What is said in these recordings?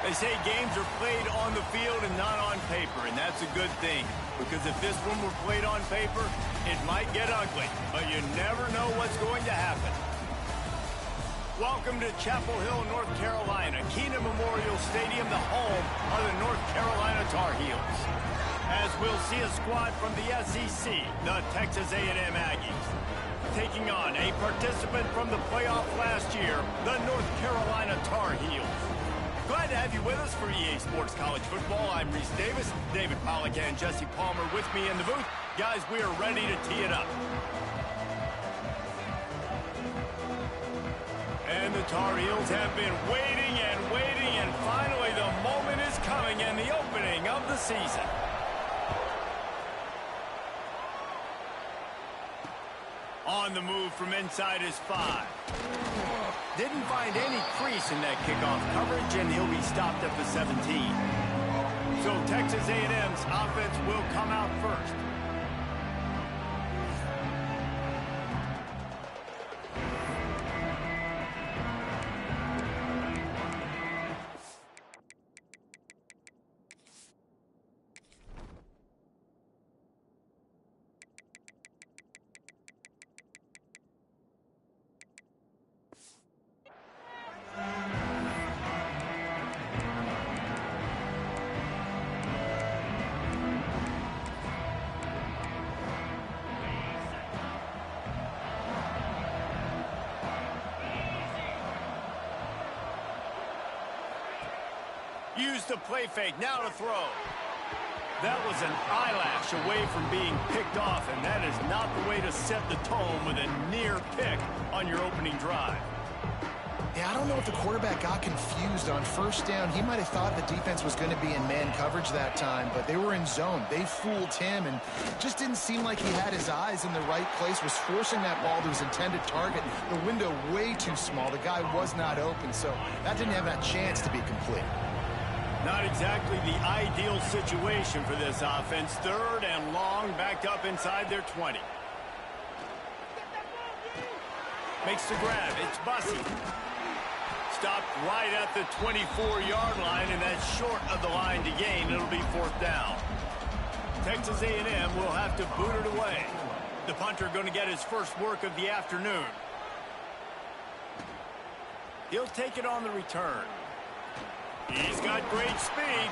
They say games are played on the field and not on paper, and that's a good thing. Because if this one were played on paper, it might get ugly. But you never know what's going to happen. Welcome to Chapel Hill, North Carolina, Keenan Memorial Stadium, the home of the North Carolina Tar Heels. As we'll see a squad from the SEC, the Texas A&M Aggies, taking on a participant from the playoff last year, the North Carolina Tar Heels. Glad to have you with us for EA Sports College Football. I'm Reese Davis, David Pollack and Jesse Palmer with me in the booth. Guys, we are ready to tee it up. And the Tar Heels have been waiting, and finally the moment is coming and the opening of the season. On the move from inside his 5. Didn't find any crease in that kickoff coverage, and he'll be stopped at the 17. So Texas A&M's offense will come out first. Use the play fake, now to throw. That was an eyelash away from being picked off, and that is not the way to set the tone with a near pick on your opening drive. Yeah, I don't know if the quarterback got confused on first down. He might have thought the defense was going to be in man coverage that time, but they were in zone. They fooled him, and just didn't seem like he had his eyes in the right place, was forcing that ball to his intended target. The window way too small. The guy was not open, so that didn't have that chance to be complete. Not exactly the ideal situation for this offense. 3rd and long, backed up inside their 20. Makes the grab. It's Bussey. Stopped right at the 24-yard line, and that's short of the line to gain. It'll be 4th down. Texas A&M will have to boot it away. The punter going to get his first work of the afternoon. He'll take it on the return. He's got great speed.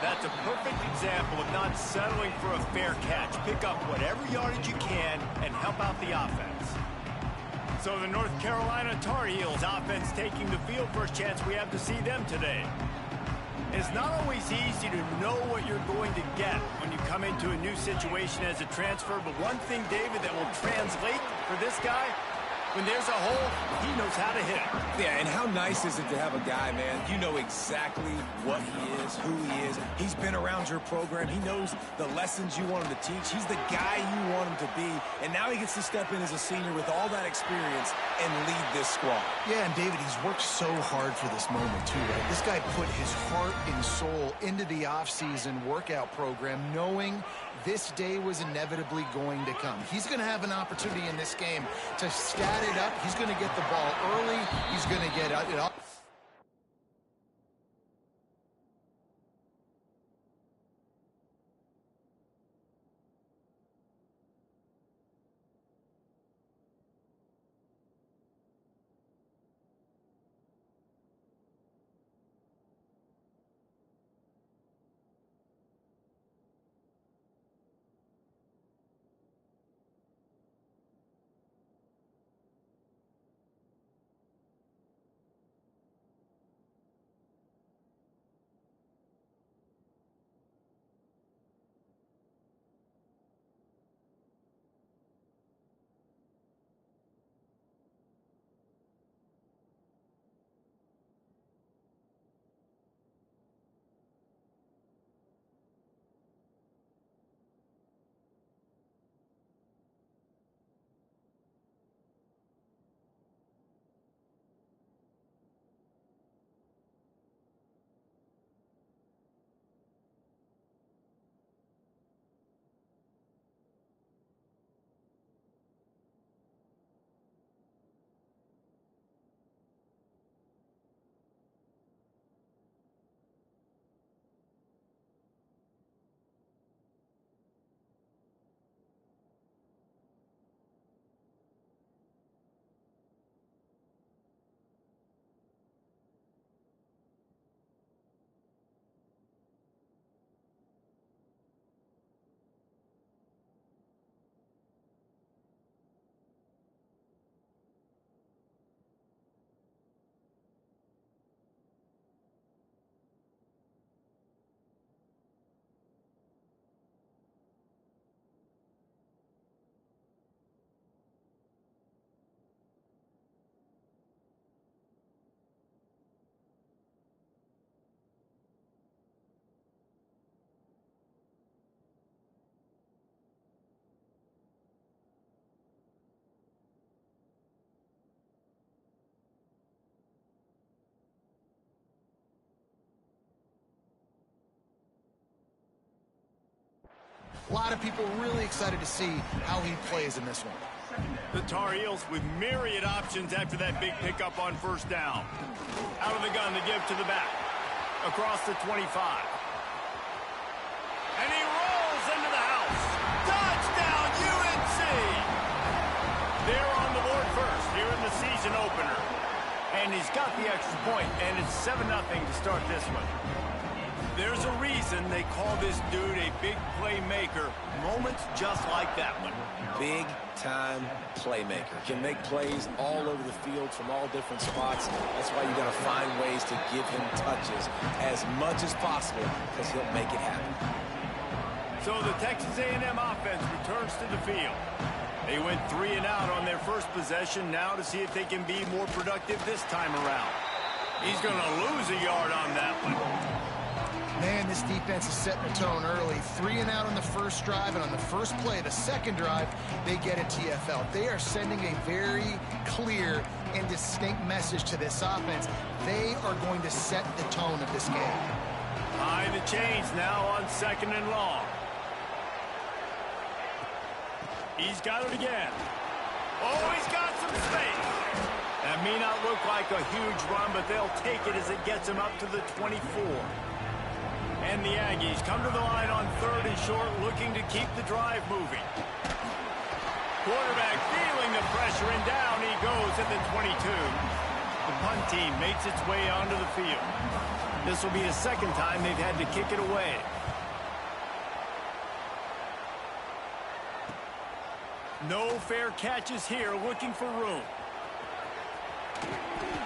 That's a perfect example of not settling for a fair catch. Pick up whatever yardage you can and help out the offense. So the North Carolina Tar Heels offense taking the field. First chance we have to see them today. It's not always easy to know what you're going to get when you come into a new situation as a transfer, but one thing, David, that will translate for this guy, when there's a hole, he knows how to hit it. Yeah, and how nice is it to have a guy, man, you know exactly what he is, who he is. He's been around your program. He knows the lessons you want him to teach. He's the guy you want him to be. And now he gets to step in as a senior with all that experience and lead this squad. Yeah, and David, he's worked so hard for this moment too, right? This guy put his heart and soul into the offseason workout program, knowing this day was inevitably going to come. He's going to have an opportunity in this game to stat it up. He's going to get the ball early. He's going to get it up. A lot of people really excited to see how he plays in this one. The Tar Heels with myriad options after that big pickup on first down. Out of the gun to give to the back. Across the 25. And he rolls into the house. Touchdown, UNC! They're on the board first here in the season opener. And he's got the extra point, and it's 7-0 to start this one. There's a reason they call this dude a big playmaker. Moments just like that one. Big-time playmaker. Can make plays all over the field from all different spots. That's why you got to find ways to give him touches as much as possible because he'll make it happen. So the Texas A&M offense returns to the field. They went 3 and out on their first possession. Now to see if they can be more productive this time around. He's going to lose a yard on that one. Man, this defense is setting the tone early. 3 and out on the first drive, and on the first play, the second drive, they get a TFL. They are sending a very clear and distinct message to this offense. They are going to set the tone of this game. High the chains now on 2nd and long. He's got it again. Oh, he's got some space. That may not look like a huge run, but they'll take it as it gets him up to the 24. And the Aggies come to the line on 3rd and short, looking to keep the drive moving. Quarterback feeling the pressure, and down he goes at the 22. The punt team makes its way onto the field. This will be the second time they've had to kick it away. No fair catches here, looking for room.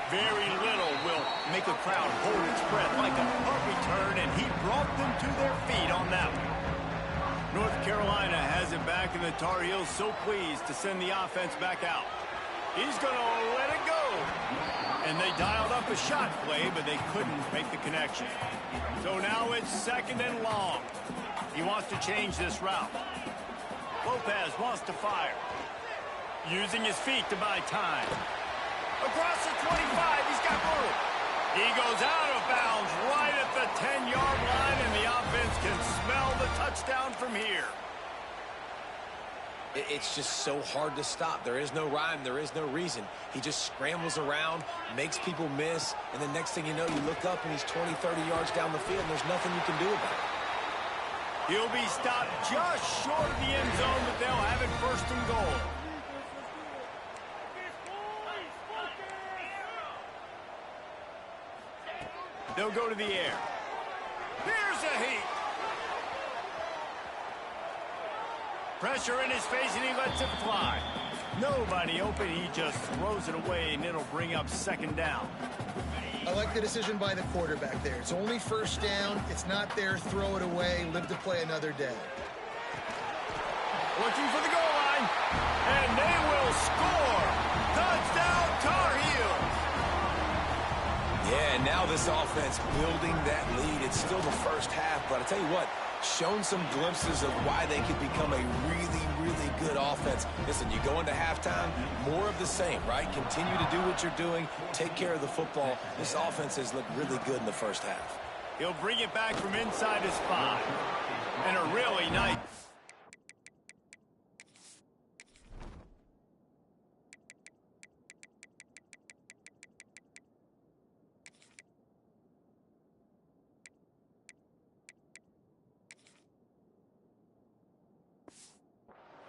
Very little will make a crowd hold its breath like a punt return, and he brought them to their feet on that one. North Carolina has it back, and the Tar Heels so pleased to send the offense back out. He's going to let it go. And they dialed up a shot play, but they couldn't make the connection. So now it's 2nd and long. He wants to change this route. Lopez wants to fire. Using his feet to buy time. Across the 25, he's got room. He goes out of bounds right at the 10-yard line, and the offense can smell the touchdown from here. It's just so hard to stop. There is no rhyme. There is no reason. He just scrambles around, makes people miss, and the next thing you know, you look up and he's 20, 30 yards down the field, and there's nothing you can do about it. He'll be stopped just short of the end zone, but they'll have it 1st and goal. They'll go to the air. Here's a heat. Pressure in his face, and he lets it fly. Nobody open. He just throws it away, and it'll bring up 2nd down. I like the decision by the quarterback there. It's only 1st down. It's not there. Throw it away. Live to play another day. Looking for the goal line. And they will score. Touchdown, Tar Heels. Yeah, and now this offense building that lead. It's still the first half, but I tell you what, shown some glimpses of why they could become a really, really good offense. Listen, you go into halftime, more of the same, right? Continue to do what you're doing, take care of the football. This offense has looked really good in the first half. He'll bring it back from inside his 5. And a really nice...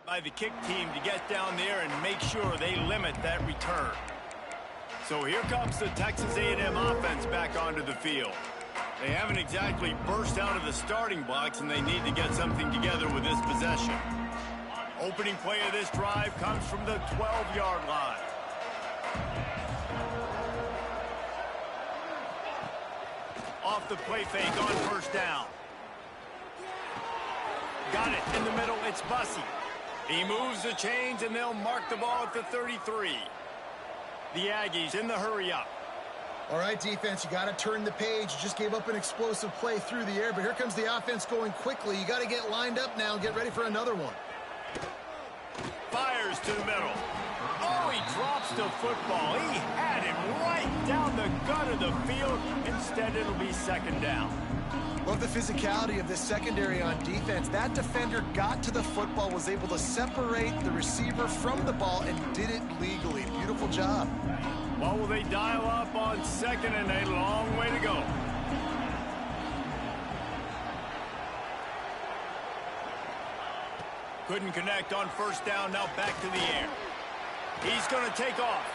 by the kick team to get down there and make sure they limit that return. So here comes the Texas A&M offense back onto the field. They haven't exactly burst out of the starting blocks, and they need to get something together with this possession. Opening play of this drive comes from the 12-yard line. Off the play fake on 1st down. Got it in the middle. It's Bussey. He moves the chains, and they'll mark the ball at the 33. The Aggies in the hurry-up. All right, defense, you got to turn the page. You just gave up an explosive play through the air, but here comes the offense going quickly. You got to get lined up now and get ready for another one. Fires to the middle. Oh, he drops the football. He had it right down the gut of the field. Instead, it'll be 2nd down. Love the physicality of this secondary on defense. That defender got to the football, was able to separate the receiver from the ball, and did it legally. Beautiful job. What will they dial up on second and a long way to go? Couldn't connect on first down, now back to the air. He's going to take off,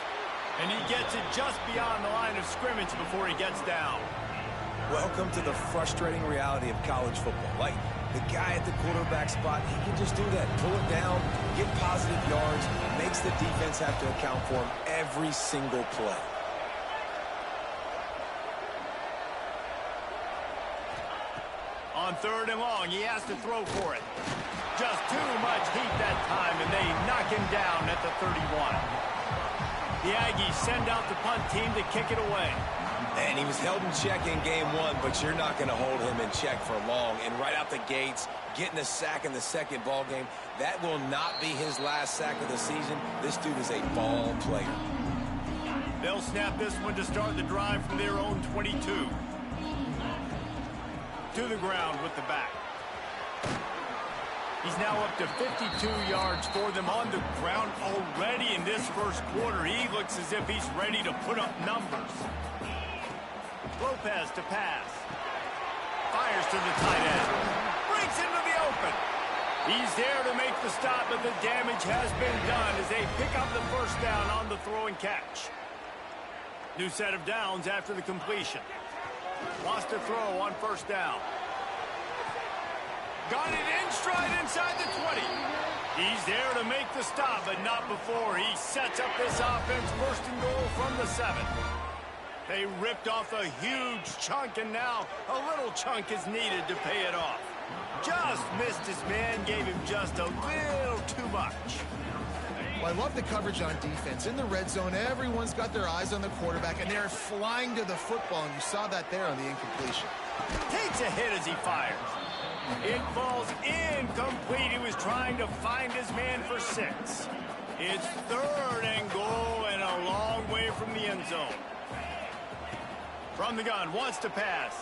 and he gets it just beyond the line of scrimmage before he gets down. Welcome to the frustrating reality of college football. Like, the guy at the quarterback spot, he can just do that. Pull it down, get positive yards, makes the defense have to account for him every single play. On third and long, he has to throw for it. Just too much heat that time, and they knock him down at the 31. The Aggies send out the punt team to kick it away. And he was held in check in game one, but you're not going to hold him in check for long. And right out the gates, getting a sack in the second ball game, that will not be his last sack of the season. This dude is a ball player. They'll snap this one to start the drive from their own 22. To the ground with the back. He's now up to 52 yards for them on the ground already in this first quarter. He looks as if he's ready to put up numbers. Lopez to pass. Fires to the tight end. Breaks into the open. He's there to make the stop, but the damage has been done as they pick up the first down on the throw and catch. New set of downs after the completion. Wants to throw on first down. Got it in stride inside the 20. He's there to make the stop, but not before he sets up this offense first and goal from the 7. They ripped off a huge chunk, and now a little chunk is needed to pay it off. Just missed his man, gave him just a little too much. Well, I love the coverage on defense. In the red zone, everyone's got their eyes on the quarterback, and they're flying to the football, and you saw that there on the incompletion. Takes a hit as he fires. It falls incomplete. He was trying to find his man for 6. It's third and goal and a long way from the end zone. From the gun, wants to pass.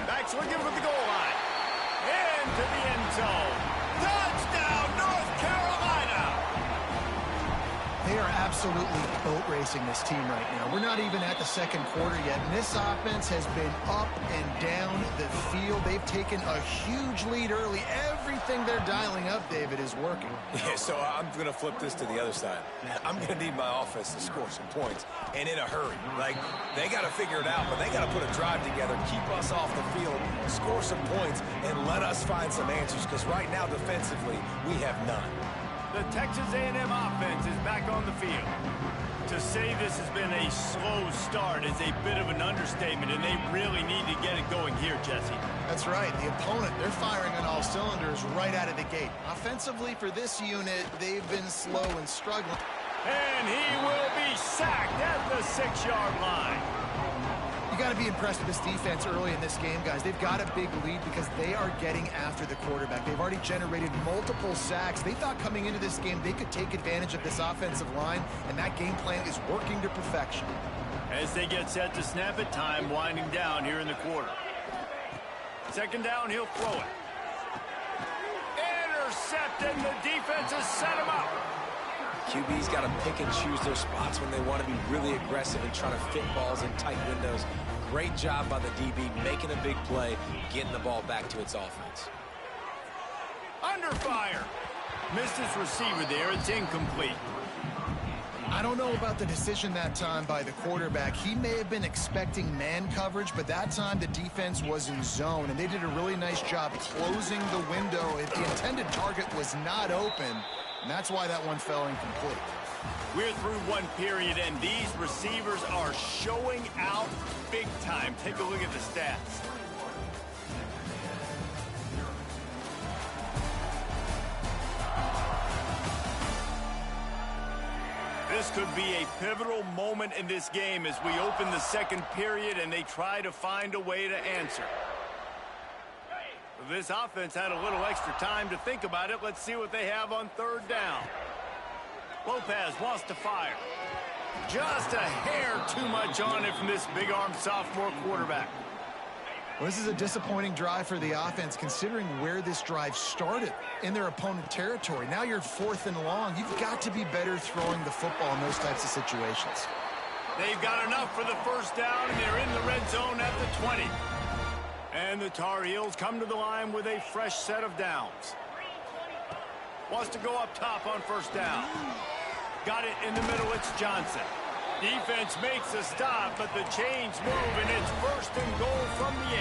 Back's looking for the goal line. Into the end zone. Touchdown, North Carolina! They are absolutely boat racing this team right now. We're not even at the second quarter yet, and this offense has been up and down the field. They've taken a huge lead early. Everything they're dialing up, David, is working. Yeah, so I'm going to flip this to the other side. I'm going to need my offense to score some points, and in a hurry. Like, they got to figure it out, but they got to put a drive together, keep us off the field, score some points, and let us find some answers, because right now, defensively, we have none. The Texas A&M offense is back on the field. To say this has been a slow start is a bit of an understatement, and they really need to get it going here, Jesse. That's right. The opponent, they're firing on all cylinders right out of the gate. Offensively, for this unit, they've been slow and struggling. And he will be sacked at the 6-yard line. You got to be impressed with this defense early in this game, guys. They've got a big lead because they are getting after the quarterback. They've already generated multiple sacks. They thought coming into this game they could take advantage of this offensive line, and that game plan is working to perfection. As they get set to snap it, time winding down here in the quarter. Second down, he'll throw it. Intercepted, the defense has set him up. QB's got to pick and choose their spots when they want to be really aggressive and trying to fit balls in tight windows. Great job by the DB, making a big play, getting the ball back to its offense. Under fire. Missed his receiver there. It's incomplete. I don't know about the decision that time by the quarterback. He may have been expecting man coverage, but that time the defense was in zone, and they did a really nice job closing the window. If the intended target was not open, and that's why that one fell incomplete. We're through one period, and these receivers are showing out big time. Take a look at the stats. This could be a pivotal moment in this game as we open the second period and they try to find a way to answer. This offense had a little extra time to think about it. Let's see what they have on third down. Lopez wants to fire. Just a hair too much on it from this big-arm sophomore quarterback. Well, this is a disappointing drive for the offense considering where this drive started in their opponent territory. Now you're 4th and long. You've got to be better throwing the football in those types of situations. They've got enough for the first down, and they're in the red zone at the 20. And the Tar Heels come to the line with a fresh set of downs. Wants to go up top on first down. Got it in the middle. It's Johnson. Defense makes a stop, but the chains move, and it's 1st and goal from the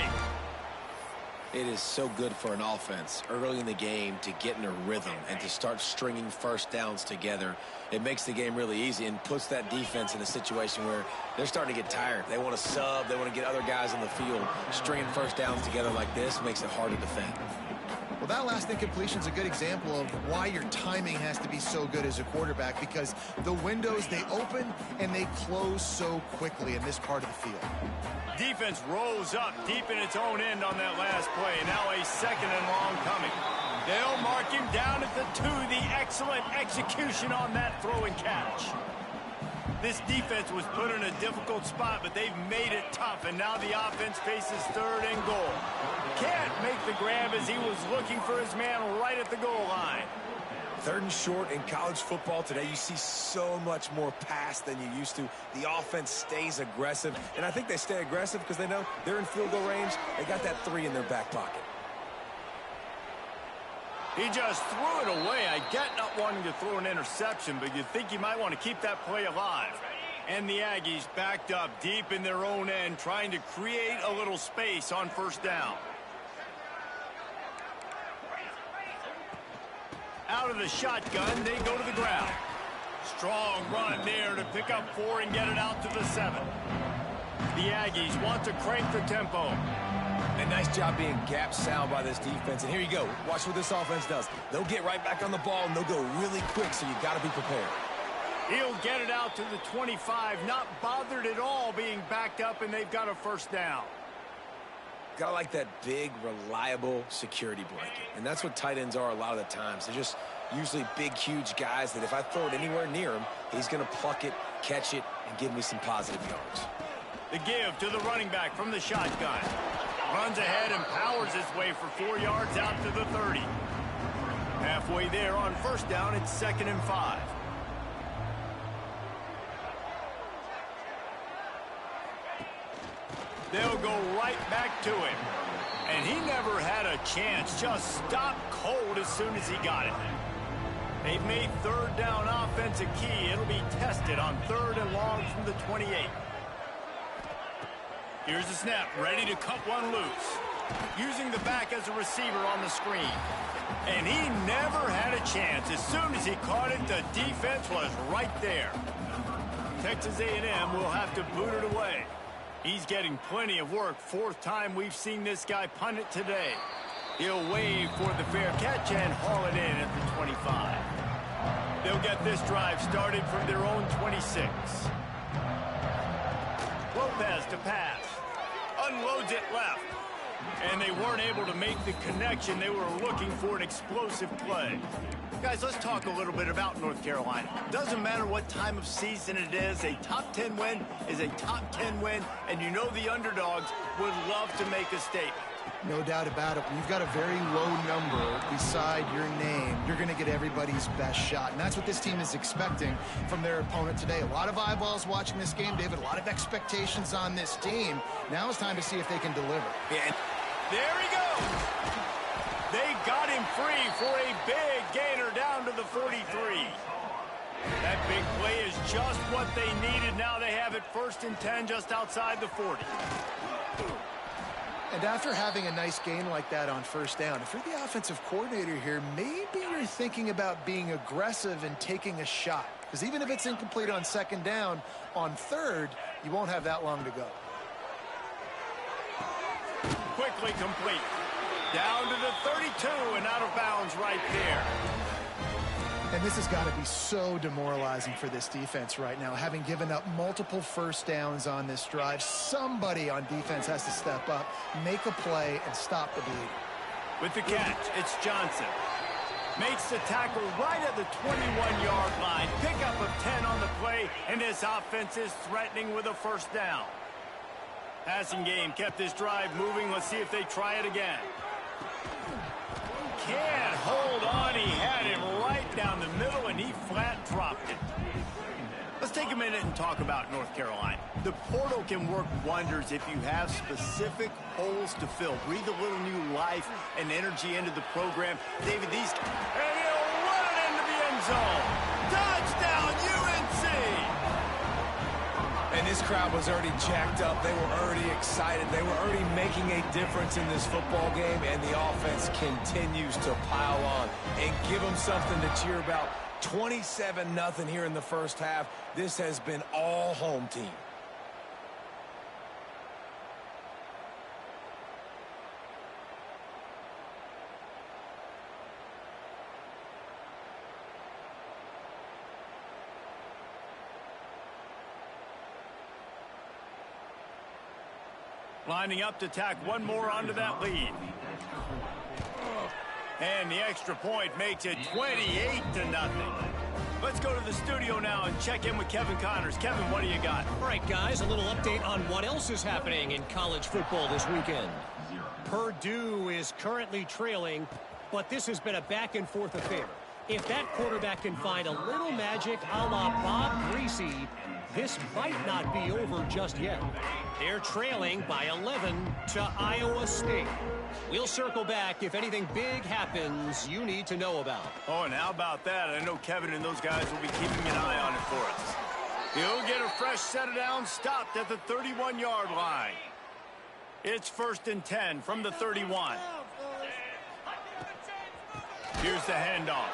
8. It is so good for an offense early in the game to get in a rhythm and to start stringing first downs together. It makes the game really easy and puts that defense in a situation where they're starting to get tired. They want to sub. They want to get other guys on the field. Stringing first downs together like this makes it hard to defend. Well, that last incompletion is a good example of why your timing has to be so good as a quarterback, because the windows, they open and they close so quickly in this part of the field. Defense rose up deep in its own end on that last play. Now a 2nd and long coming. They'll mark him down at the 2. The excellent execution on that throw and catch. This defense was put in a difficult spot, but they've made it tough, and now the offense faces 3rd and goal. Can't make the grab as he was looking for his man right at the goal line. 3rd and short in college football today. You see so much more pass than you used to. The offense stays aggressive, and I think they stay aggressive because they know they're in field goal range. They got that 3 in their back pocket. He just threw it away. I get not wanting to throw an interception, but you think you might want to keep that play alive. And the Aggies backed up deep in their own end, trying to create a little space on first down. Out of the shotgun, they go to the ground. Strong run there to pick up 4 and get it out to the 7. The Aggies want to crank the tempo. A nice job being gap sound by this defense. And here you go. Watch what this offense does. They'll get right back on the ball, and they'll go really quick, so you got to be prepared. He'll get it out to the 25, not bothered at all being backed up, and they've got a first down. Gotta like that big, reliable security blanket. And that's what tight ends are a lot of the times. They're just usually big, huge guys that if I throw it anywhere near him, he's going to pluck it, catch it, and give me some positive yards. The give to the running back from the shotgun. Runs ahead and powers his way for 4 yards out to the 30. Halfway there on first down, it's 2nd and 5. They'll go right back to him. And he never had a chance. Just stopped cold as soon as he got it. They've made 3rd down offense a key. It'll be tested on 3rd and long from the 28. Here's the snap, ready to cut one loose. Using the back as a receiver on the screen. And he never had a chance. As soon as he caught it, the defense was right there. Texas A&M will have to boot it away. He's getting plenty of work. 4th time we've seen this guy punt it today. He'll wave for the fair catch and haul it in at the 25. They'll get this drive started from their own 26. Lopez to pass. Unloads it left. And they weren't able to make the connection. They were looking for an explosive play. Guys, let's talk a little bit about North Carolina. Doesn't matter what time of season it is, a top 10 win is a top 10 win, and you know the underdogs would love to make a statement. No doubt about it. When you've got a very low number beside your name, you're going to get everybody's best shot. And that's what this team is expecting from their opponent today. A lot of eyeballs watching this game, David. A lot of expectations on this team. Now it's time to see if they can deliver. Yeah. There he goes. They got him free for a big gainer down to the 43. That big play is just what they needed. Now they have it 1st and 10 just outside the 40. And after having a nice gain like that on first down, if you're the offensive coordinator here, maybe you're thinking about being aggressive and taking a shot. Because even if it's incomplete on 2nd down, on 3rd, you won't have that long to go. Quickly complete. Down to the 32 and out of bounds right there. And this has got to be so demoralizing for this defense right now. Having given up multiple first downs on this drive, somebody on defense has to step up, make a play, and stop the bleed. With the catch, it's Johnson. Makes the tackle right at the 21-yard line. Pickup of 10 on the play, and this offense is threatening with a first down. Passing game kept this drive moving. Let's see if they try it again. Can't hold on. He had it right down the middle, and he flat dropped it. Let's take a minute and talk about North Carolina. The portal can work wonders if you have specific holes to fill. Breathe a little new life and energy into the program. David, these... And he'll run it into the end zone. Touchdown, UNC! And this crowd was already jacked up. They were already excited. They were already making a difference in this football game, and the offense continues to pile on and give them something to cheer about. 27-0 here in the first half. This has been all home team. Lining up to tack one more onto that lead. And the extra point makes it 28-0. Let's go to the studio now and check in with Kevin Connors. Kevin, what do you got? All right, guys, a little update on what else is happening in college football this weekend. Purdue is currently trailing, but this has been a back-and-forth affair. If that quarterback can find a little magic a la Bob Greasy, this might not be over just yet. They're trailing by 11 to Iowa State. We'll circle back if anything big happens you need to know about. Oh, and how about that? I know Kevin and those guys will be keeping an eye on it for us. He'll get a fresh set of downs stopped at the 31-yard line. It's 1st and 10 from the 31. Here's the handoff.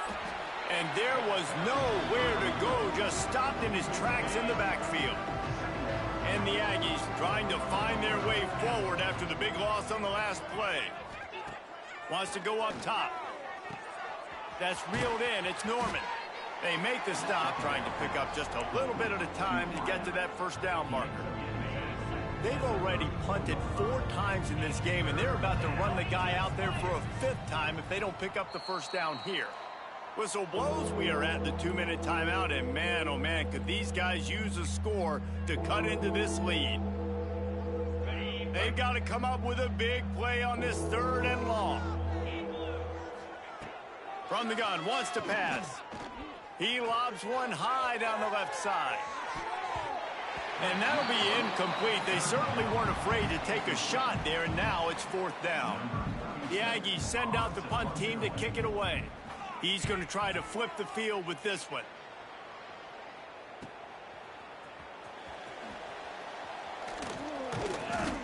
And there was nowhere to go, just stopped in his tracks in the backfield. And the Aggies trying to find their way forward after the big loss on the last play. Wants to go up top. That's reeled in. It's Norman. They make the stop, trying to pick up just a little bit at a time to get to that first down marker. They've already punted 4 times in this game, and they're about to run the guy out there for a 5th time if they don't pick up the first down here. Whistle blows. We are at the 2-minute timeout, and man, oh man, could these guys use a score to cut into this lead. They've got to come up with a big play on this 3rd and long. From the gun, wants to pass. He lobs one high down the left side. And that'll be incomplete. They certainly weren't afraid to take a shot there, and now it's 4th down. The Aggies send out the punt team to kick it away. He's going to try to flip the field with this one.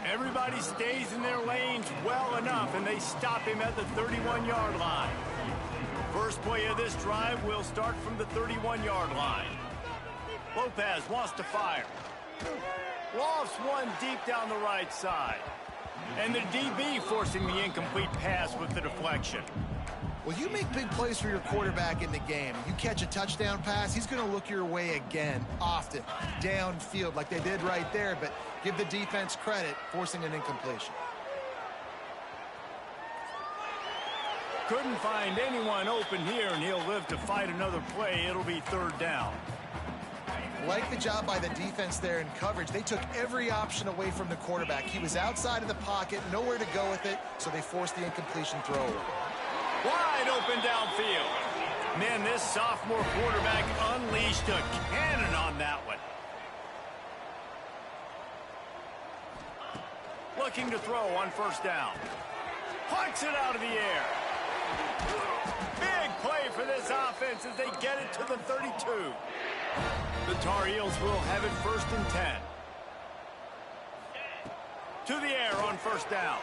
Everybody stays in their lanes well enough, and they stop him at the 31-yard line. First play of this drive will start from the 31-yard line. Lopez wants to fire. Lofts one deep down the right side. And the DB forcing the incomplete pass with the deflection. Well, you make big plays for your quarterback in the game. You catch a touchdown pass, he's going to look your way again, often, downfield like they did right there, but give the defense credit, forcing an incompletion. Couldn't find anyone open here, and he'll live to fight another play. It'll be 3rd down. Like the job by the defense there in coverage. They took every option away from the quarterback. He was outside of the pocket, nowhere to go with it, so they forced the incompletion throw. Wide open downfield. Man, this sophomore quarterback unleashed a cannon on that one. Looking to throw on 1st down. Pucks it out of the air. Big play for this offense as they get it to the 32. The Tar Heels will have it 1st and 10. To the air on 1st down.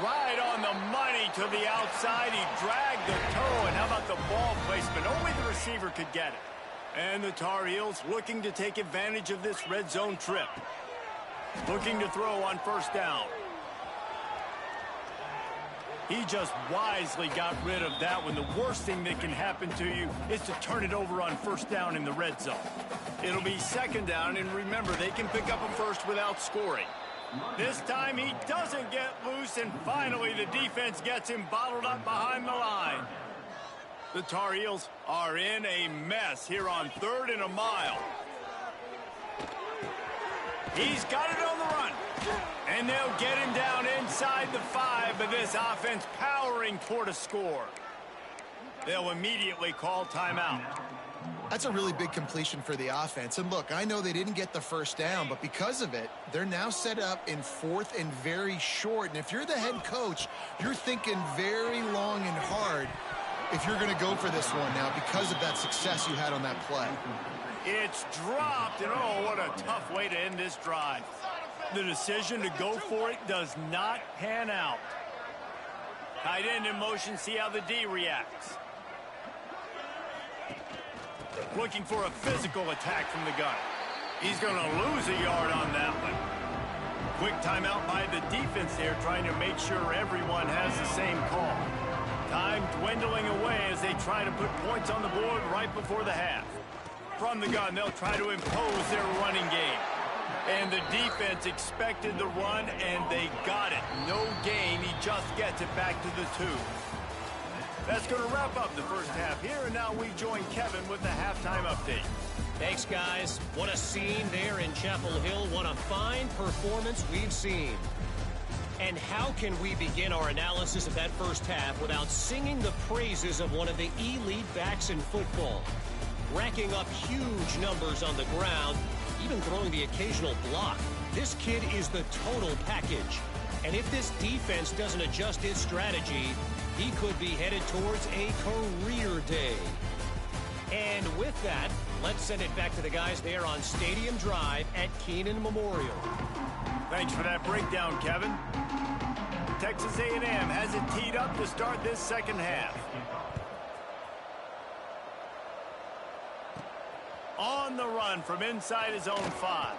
Right on the money to the outside. He dragged the toe, and how about the ball placement? Only the receiver could get it. And the Tar Heels looking to take advantage of this red zone trip. Looking to throw on 1st down. He just wisely got rid of that one. The worst thing that can happen to you is to turn it over on 1st down in the red zone. It'll be 2nd down, and remember, they can pick up a first without scoring. This time he doesn't get loose, and finally the defense gets him bottled up behind the line. The Tar Heels are in a mess here on 3rd and a mile. He's got it on the run. And they'll get him down inside the 5, but this offense powering toward a score. They'll immediately call timeout. That's a really big completion for the offense. And look, I know they didn't get the first down, but because of it, they're now set up in 4th and very short. And if you're the head coach, you're thinking very long and hard if you're going to go for this one now because of that success you had on that play. It's dropped, and oh, what a tough way to end this drive. The decision to go for it does not pan out. Tight end in motion, see how the D reacts. Looking for a physical attack from the gun. He's going to lose a yard on that one. Quick timeout by the defense there, trying to make sure everyone has the same call. Time dwindling away as they try to put points on the board right before the half. From the gun, they'll try to impose their running game. And the defense expected the run, and they got it. No gain. He just gets it back to the 2. That's going to wrap up the first half here, and now we join Kevin with the halftime update. Thanks, guys. What a scene there in Chapel Hill. What a fine performance we've seen. And how can we begin our analysis of that first half without singing the praises of one of the elite backs in football? Racking up huge numbers on the ground, even throwing the occasional block. This kid is the total package. And if this defense doesn't adjust its strategy, he could be headed towards a career day. And with that, let's send it back to the guys there on Stadium Drive at Keenan Memorial. Thanks for that breakdown, Kevin. Texas A&M has it teed up to start this second half. On the run from inside his own 5.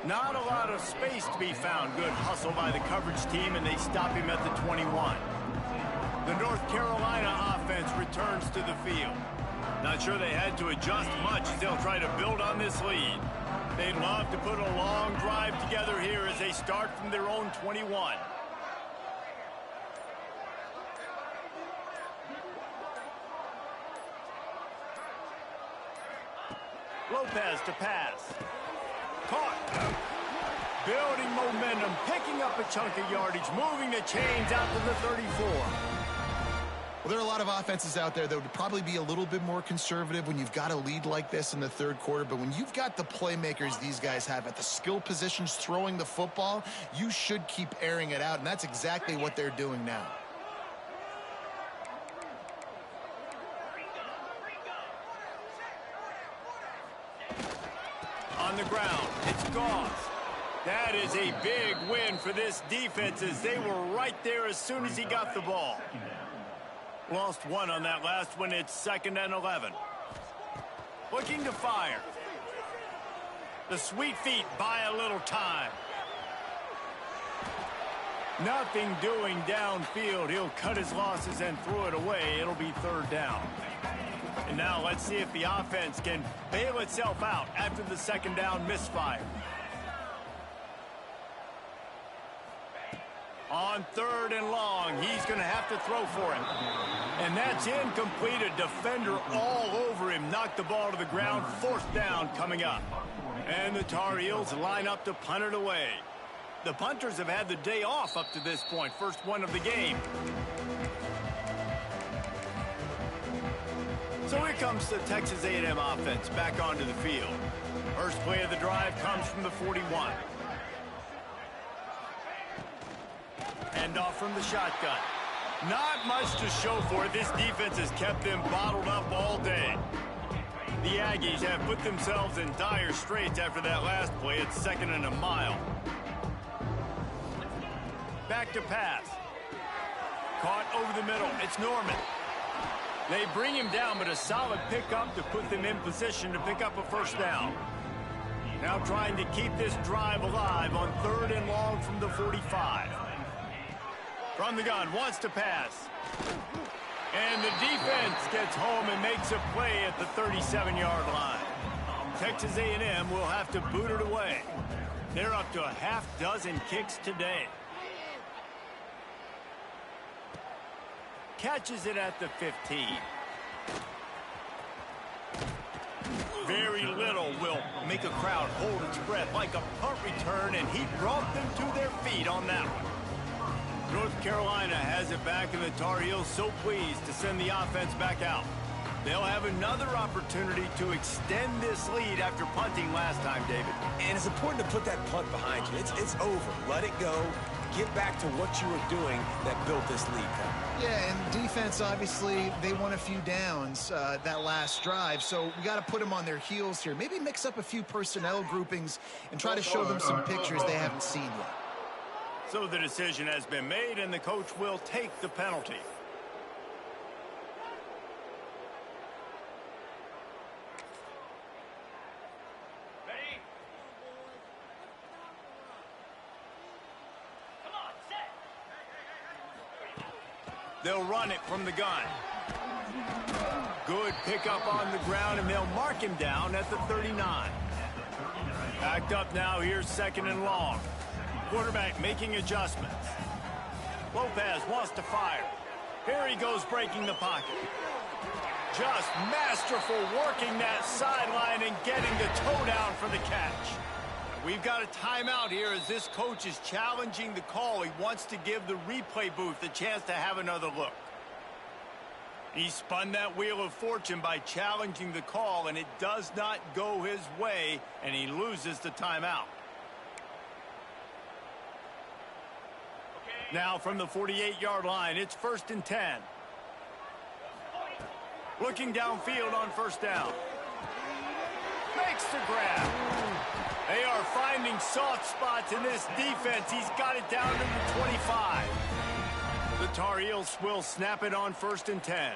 Not a lot of space to be found. Good hustle by the coverage team, and they stop him at the 21. The North Carolina offense returns to the field. Not sure they had to adjust much as they'll try to build on this lead. They'd love to put a long drive together here as they start from their own 21. Lopez to pass. Caught. Building momentum, picking up a chunk of yardage, moving the chains out to the 34. Well, there are a lot of offenses out there that would probably be a little bit more conservative when you've got a lead like this in the third quarter. But when you've got the playmakers these guys have at the skill positions throwing the football, you should keep airing it out. And that's exactly what they're doing now. On the ground, it's Goss. That is a big win for this defense as they were right there as soon as he got the ball. Lost one on that last one. It's 2nd and 11. Looking to fire. The sweet feet buy a little time. Nothing doing downfield. He'll cut his losses and throw it away. It'll be 3rd down. And now let's see if the offense can bail itself out after the 2nd down misfire. On 3rd and long, he's going to have to throw for it. And that's incomplete. A defender all over him. Knocked the ball to the ground. 4th down coming up. And the Tar Heels line up to punt it away. The punters have had the day off up to this point. First one of the game. So here comes the Texas A&M offense back onto the field. First play of the drive comes from the 41. Hand off from the shotgun. Not much to show for it. This defense has kept them bottled up all day. The Aggies have put themselves in dire straits after that last play. It's 2nd and a mile. Back to pass. Caught over the middle. It's Norman. They bring him down, but a solid pickup to put them in position to pick up a 1st down. Now trying to keep this drive alive on 3rd and long from the 45. From the gun, wants to pass. And the defense gets home and makes a play at the 37-yard line. Texas A&M will have to boot it away. They're up to a half dozen kicks today. Catches it at the 15. Very little will make a crowd hold its breath like a punt return, and he brought them to their feet on that one. North Carolina has it back, and the Tar Heels so pleased to send the offense back out. They'll have another opportunity to extend this lead after punting last time, David. And it's important to put that punt behind you. It's over. Let it go. Get back to what you were doing that built this lead. Yeah, and defense, obviously, they won a few downs that last drive, so we got to put them on their heels here. Maybe mix up a few personnel groupings and try to show them some pictures they haven't seen yet. So the decision has been made, and the coach will take the penalty. They'll run it from the gun. Good pickup on the ground, and they'll mark him down at the 39. Backed up now, here's 2nd and long. Quarterback making adjustments. Lopez wants to fire. Here he goes, breaking the pocket. Just masterful working that sideline and getting the toe down for the catch. We've got a timeout here as this coach is challenging the call. He wants to give the replay booth a chance to have another look. He spun that wheel of fortune by challenging the call, and it does not go his way, and he loses the timeout. Now from the 48-yard line, it's 1st and 10. Looking downfield on 1st down. Makes the grab. They are finding soft spots in this defense. He's got it down to the 25. The Tar Heels will snap it on 1st and 10.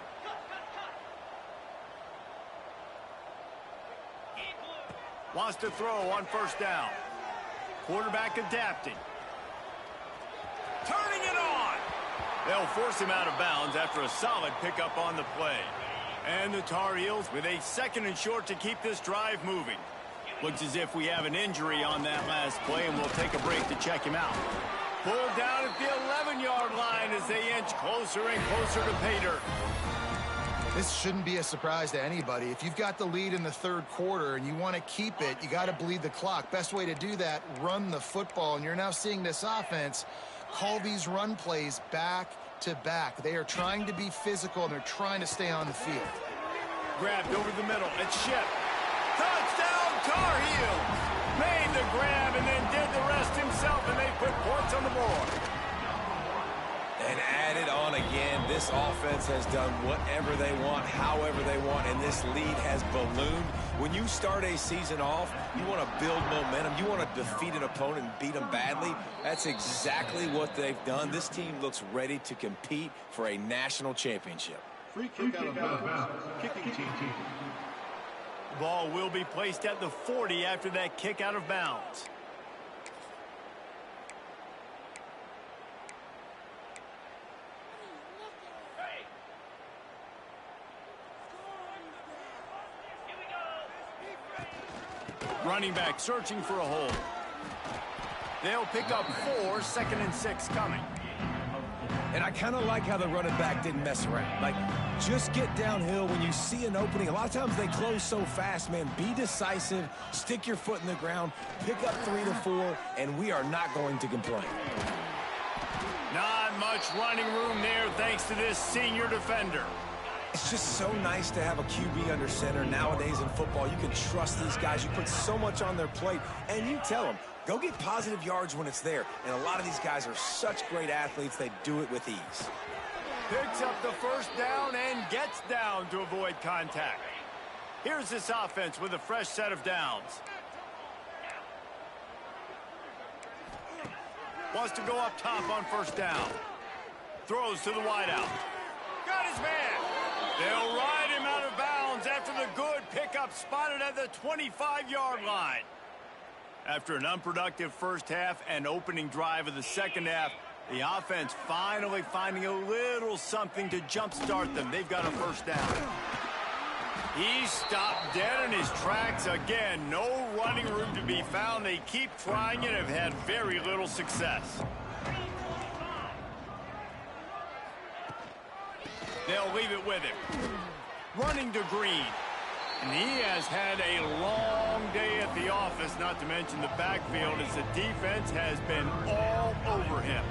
Wants to throw on 1st down. Quarterback adapting. Turning it on. They'll force him out of bounds after a solid pickup on the play. And the Tar Heels with a 2nd and short to keep this drive moving. Looks as if we have an injury on that last play, and we'll take a break to check him out. Pulled down at the 11-yard line as they inch closer and closer to pay dirt. This shouldn't be a surprise to anybody. If you've got the lead in the 3rd quarter and you want to keep it, you got to bleed the clock. Best way to do that, run the football. And you're now seeing this offense call these run plays back to back. They are trying to be physical, and they're trying to stay on the field. Grabbed over the middle. It's Shep. Touchdown, Tar Heels. Made the grab and then did the rest himself, and they put points on the board. And added on again, this offense has done whatever they want, however they want, and this lead has ballooned. When you start a season off, you want to build momentum. You want to defeat an opponent and beat them badly. That's exactly what they've done. This team looks ready to compete for a national championship. Free kick out of bounds. Kicking team. Ball will be placed at the 40 after that kick out of bounds. Running back searching for a hole. They'll pick up 4, 2nd and 6 coming. And I kind of like how the running back didn't mess around. Like, just get downhill when you see an opening. A lot of times they close so fast, man. Be decisive, stick your foot in the ground, pick up 3 to 4, and we are not going to complain. Not much running room there thanks to this senior defender. It's just so nice to have a QB under center. Nowadays in football, you can trust these guys. You put so much on their plate, and you tell them, go get positive yards when it's there. And a lot of these guys are such great athletes, they do it with ease. Picks up the 1st down and gets down to avoid contact. Here's this offense with a fresh set of downs. Wants to go up top on 1st down. Throws to the wideout. Got his man. They'll ride him out of bounds after the good pickup spotted at the 25-yard line. After an unproductive first half and opening drive of the second half, the offense finally finding a little something to jumpstart them. They've got a 1st down. He stopped dead in his tracks again. No running room to be found. They keep trying it and have had very little success. They'll leave it with him. Running to Green. And he has had a long day at the office, not to mention the backfield, as the defense has been all over him.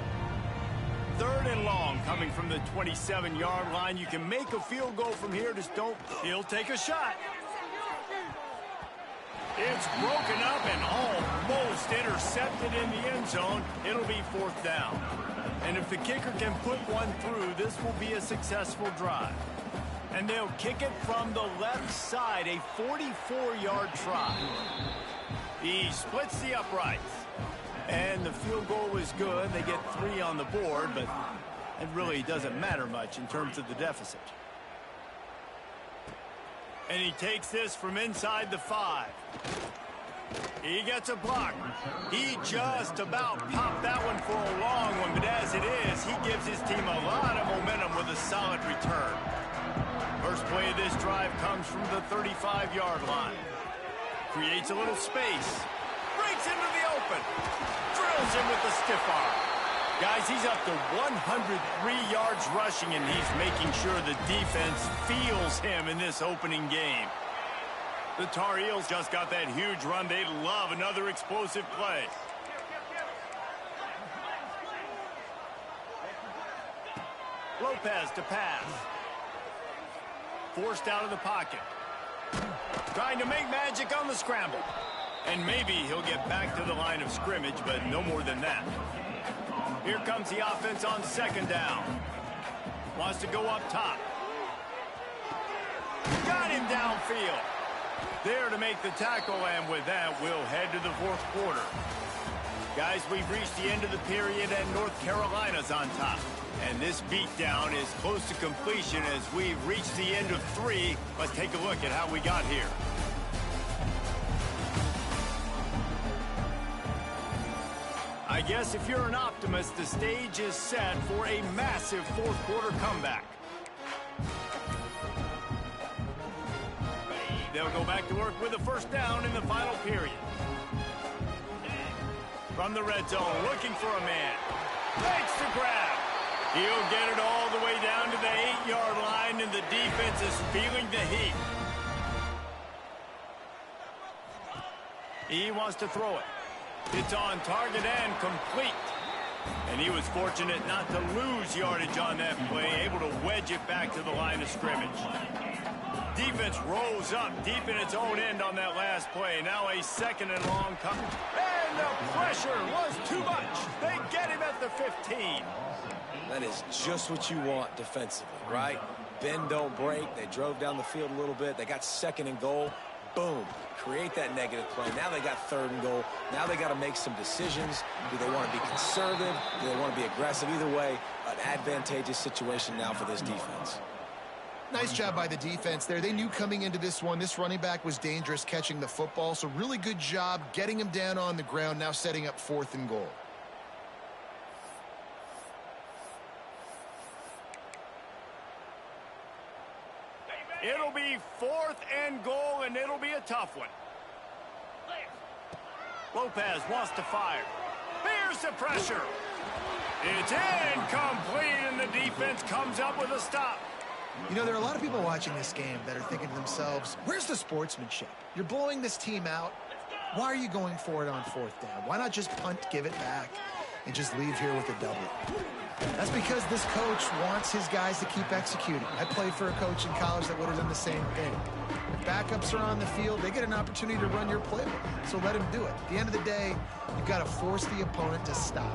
3rd and long coming from the 27-yard line. You can make a field goal from here. Just don't. He'll take a shot. It's broken up and almost intercepted in the end zone. It'll be 4th down. And if the kicker can put one through, this will be a successful drive. And they'll kick it from the left side, a 44-yard try. He splits the uprights. And the field goal was good. They get 3 on the board, but it really doesn't matter much in terms of the deficit. And he takes this from inside the 5. He gets a block. He just about popped that one for a long one, but as it is, he gives his team a lot of momentum with a solid return. First play of this drive comes from the 35-yard line. Creates a little space. Breaks into the open. Drills him with the stiff arm. Guys, he's up to 103 yards rushing, and he's making sure the defense feels him in this opening game. The Tar Heels just got that huge run. They love another explosive play. Lopez to pass. Forced out of the pocket. Trying to make magic on the scramble. And maybe he'll get back to the line of scrimmage, but no more than that. Here comes the offense on 2nd down. Wants to go up top. Got him downfield. There to make the tackle, and with that, we'll head to the 4th quarter. Guys, we've reached the end of the period, and North Carolina's on top. And this beatdown is close to completion as we've reached the end of 3. Let's take a look at how we got here. I guess if you're an optimist, the stage is set for a massive 4th quarter comeback. They'll go back to work with a 1st down in the final period. From the red zone, looking for a man. Makes the grab. He'll get it all the way down to the 8-yard line, and the defense is feeling the heat. He wants to throw it. It's on target and complete. And he was fortunate not to lose yardage on that play, able to wedge it back to the line of scrimmage. Defense rose up deep in its own end on that last play. Now a 2nd and long come. And the pressure was too much. They get him at the 15. That is just what you want defensively, right? Bend, don't break. They drove down the field a little bit. They got 2nd and goal. Boom. Create that negative play. Now they got 3rd and goal. Now they got to make some decisions. Do they want to be conservative? Do they want to be aggressive? Either way, an advantageous situation now for this defense. Nice job by the defense there. They knew coming into this one, this running back was dangerous catching the football, so really good job getting him down on the ground, now setting up 4th and goal. It'll be 4th and goal, and it'll be a tough one. Lopez wants to fire. Here's the pressure. It's incomplete, and the defense comes up with a stop. You know, there are a lot of people watching this game that are thinking to themselves, where's the sportsmanship? You're blowing this team out. Why are you going for it on 4th down? Why not just punt, give it back, and just leave here with a double? That's because this coach wants his guys to keep executing. I played for a coach in college that would have done the same thing. If backups are on the field, they get an opportunity to run your playbook, so let them do it. At the end of the day, you've got to force the opponent to stop.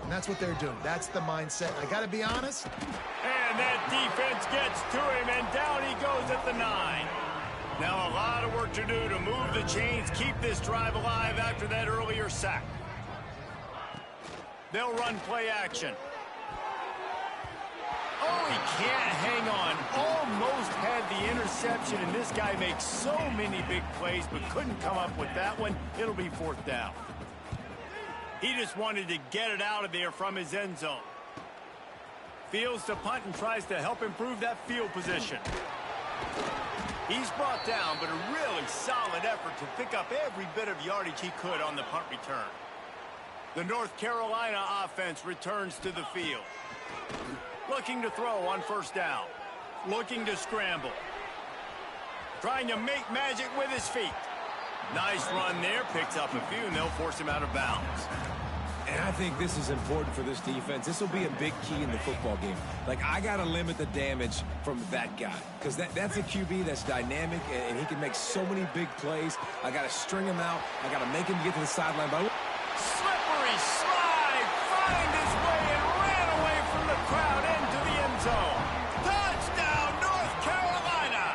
And that's what they're doing. That's the mindset. I got to be honest. And that defense gets to him, and down he goes at the 9. Now a lot of work to do to move the chains, keep this drive alive after that earlier sack. They'll run play action. Oh, he can't hang on. Almost had the interception, and this guy makes so many big plays, but couldn't come up with that one. It'll be 4th down. He just wanted to get it out of there from his end zone. Fields to punt and tries to help improve that field position. He's brought down, but a really solid effort to pick up every bit of yardage he could on the punt return. The North Carolina offense returns to the field. Looking to throw on 1st down. Looking to scramble. Trying to make magic with his feet. Nice run there. Picks up a few, and they'll force him out of bounds. And I think this is important for this defense. This will be a big key in the football game. Like, I got to limit the damage from that guy because that's a QB that's dynamic, and he can make so many big plays. I got to string him out. I got to make him get to the sideline. Slippery slide. Find his way and ran away from the crowd into the end zone. Touchdown, North Carolina.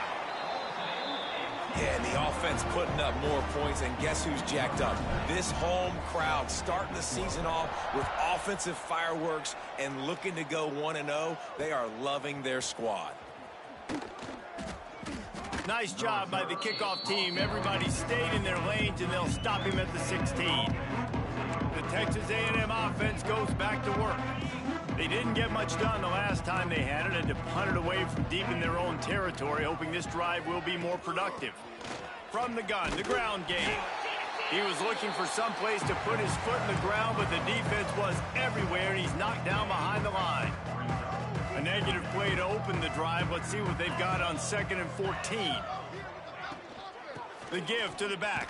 Yeah, and the offense putting up more points, and guess who's jacked up? This home crowd starting the season off with offensive fireworks and looking to go 1-0. They are loving their squad. Nice job by the kickoff team. Everybody stayed in their lanes, and they'll stop him at the 16. The Texas A&M offense goes back to work. They didn't get much done the last time they had it, and to punt it away from deep in their own territory, hoping this drive will be more productive. From the gun, the ground game. He was looking for some place to put his foot in the ground, but the defense was everywhere, and he's knocked down behind the line. A negative play to open the drive. Let's see what they've got on 2nd and 14. The give to the back.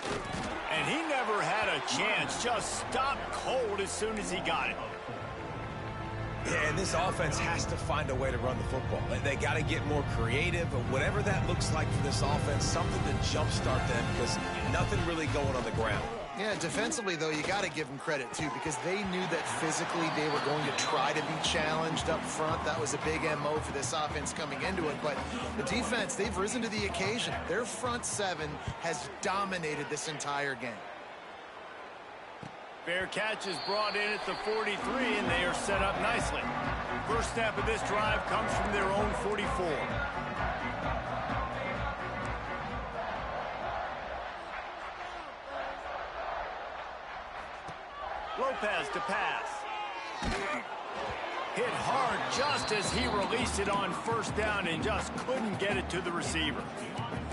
And he never had a chance. Just stopped cold as soon as he got it. Yeah, and this offense has to find a way to run the football. They got to get more creative, or whatever that looks like for this offense, something to jumpstart them, because nothing really going on the ground. Yeah, defensively, though, you got to give them credit, too, because they knew that physically they were going to try to be challenged up front. That was a big MO for this offense coming into it. But the defense, they've risen to the occasion. Their front seven has dominated this entire game. Fair catch is brought in at the 43, and they are set up nicely. First snap of this drive comes from their own 44. Lopez to pass. Hit hard just as he released it on first down and just couldn't get it to the receiver.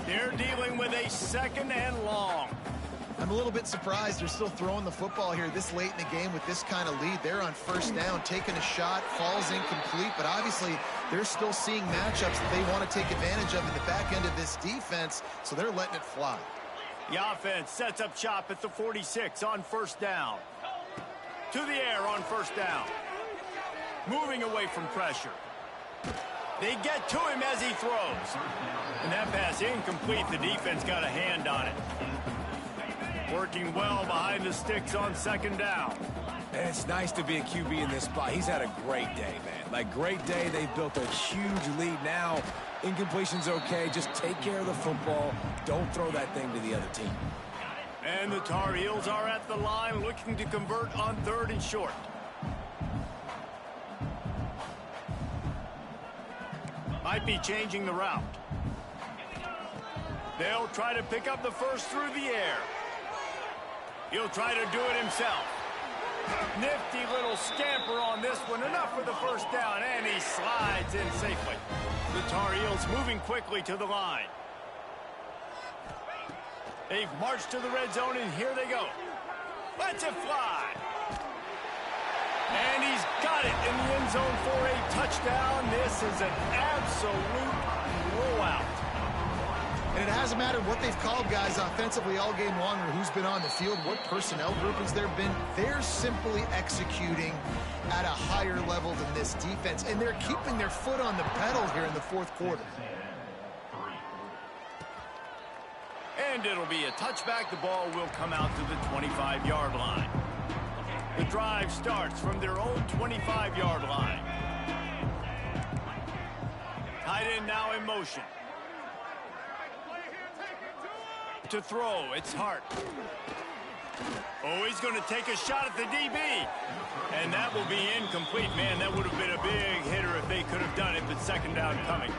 They're dealing with a 2nd and long. I'm a little bit surprised they're still throwing the football here this late in the game with this kind of lead. They're on first down, taking a shot, falls incomplete, but obviously they're still seeing matchups that they want to take advantage of in the back end of this defense, so they're letting it fly. The offense sets up shop at the 46 on first down. To the air on first down. Moving away from pressure. They get to him as he throws. And that pass incomplete. The defense got a hand on it. Working well behind the sticks on 2nd down. And it's nice to be a QB in this spot. He's had a great day, man. Like, great day. They've built a huge lead now. Incompletion's okay. Just take care of the football. Don't throw that thing to the other team. And the Tar Heels are at the line looking to convert on 3rd and short. Might be changing the route. They'll try to pick up the first through the air. He'll try to do it himself. Nifty little scamper on this one. Enough for the first down, and he slides in safely. The Tar Heels moving quickly to the line. They've marched to the red zone, and here they go. Let's it fly. And he's got it in the end zone for a touchdown. This is an absolute blowout. And it hasn't mattered what they've called guys offensively all game long or who's been on the field, what personnel groupings there have been. They're simply executing at a higher level than this defense, and they're keeping their foot on the pedal here in the 4th quarter. And it'll be a touchback. The ball will come out to the 25-yard line. The drive starts from their own 25-yard line. Tight end now in motion. To throw, it's Hart. Oh, he's going to take a shot at the DB. And that will be incomplete. Man, that would have been a big hitter if they could have done it, but 2nd down coming.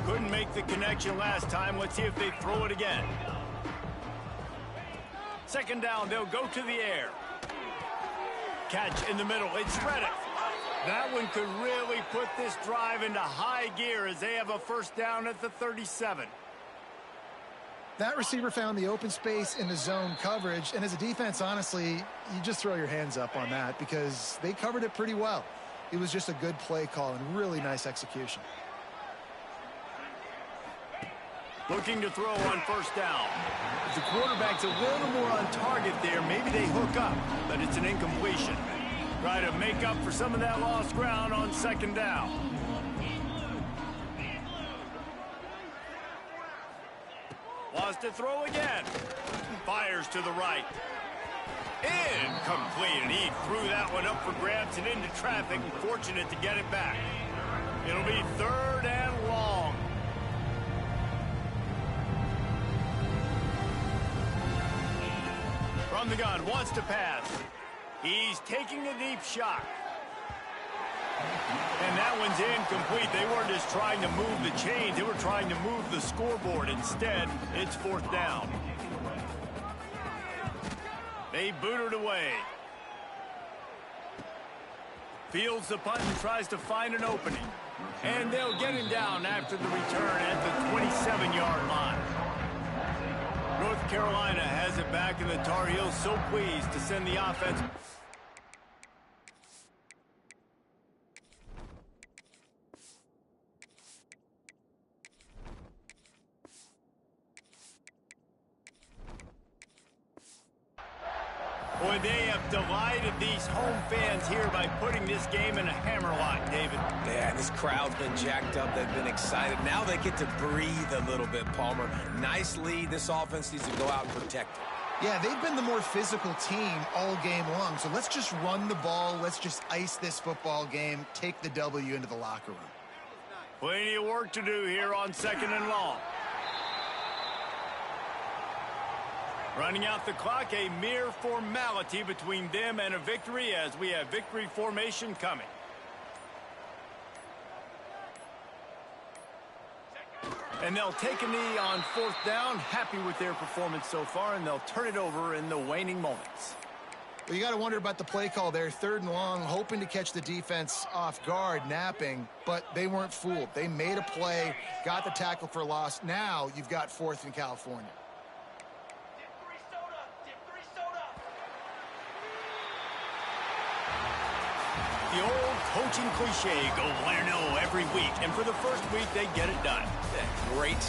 Couldn't make the connection last time. Let's see if they throw it again. 2nd down, they'll go to the air. Catch in the middle, it's Reddick. That one could really put this drive into high gear as they have a first down at the 37. That receiver found the open space in the zone coverage, and as a defense, honestly, you just throw your hands up on that because they covered it pretty well. It was just a good play call and really nice execution. Looking to throw on first down. If the quarterback's a little more on target there, maybe they hook up, but it's an incompletion. Try to make up for some of that lost ground on second down. Wants to throw again. Fires to the right. Incomplete, and he threw that one up for grabs and into traffic. Fortunate to get it back. It'll be 3rd and long. From the gun, wants to pass. He's taking a deep shot. And that one's incomplete. They weren't just trying to move the chains. They were trying to move the scoreboard. Instead, it's 4th down. They boot it away. Fields the punt and tries to find an opening. And they'll get him down after the return at the 27-yard line. North Carolina has it back, and the Tar Heels so pleased to send the offense. Boy, they have delighted these home fans here by putting this game in a hammerlock, David. Yeah, this crowd's been jacked up. They've been excited. Now they get to breathe a little bit, Palmer. Nice lead. This offense needs to go out and protect it. Yeah, they've been the more physical team all game long. So let's just run the ball. Let's just ice this football game. Take the W into the locker room. Plenty of work to do here on 2nd and long. Running out the clock, a mere formality between them and a victory as we have victory formation coming. And they'll take a knee on 4th down. Happy with their performance so far, and they'll turn it over in the waning moments. Well, you got to wonder about the play call there. 3rd and long, hoping to catch the defense off guard, napping, but they weren't fooled. They made a play, got the tackle for a loss. Now you've got 4th in California. The old coaching cliche, go 1-0 every week. And for the first week, they get it done. Great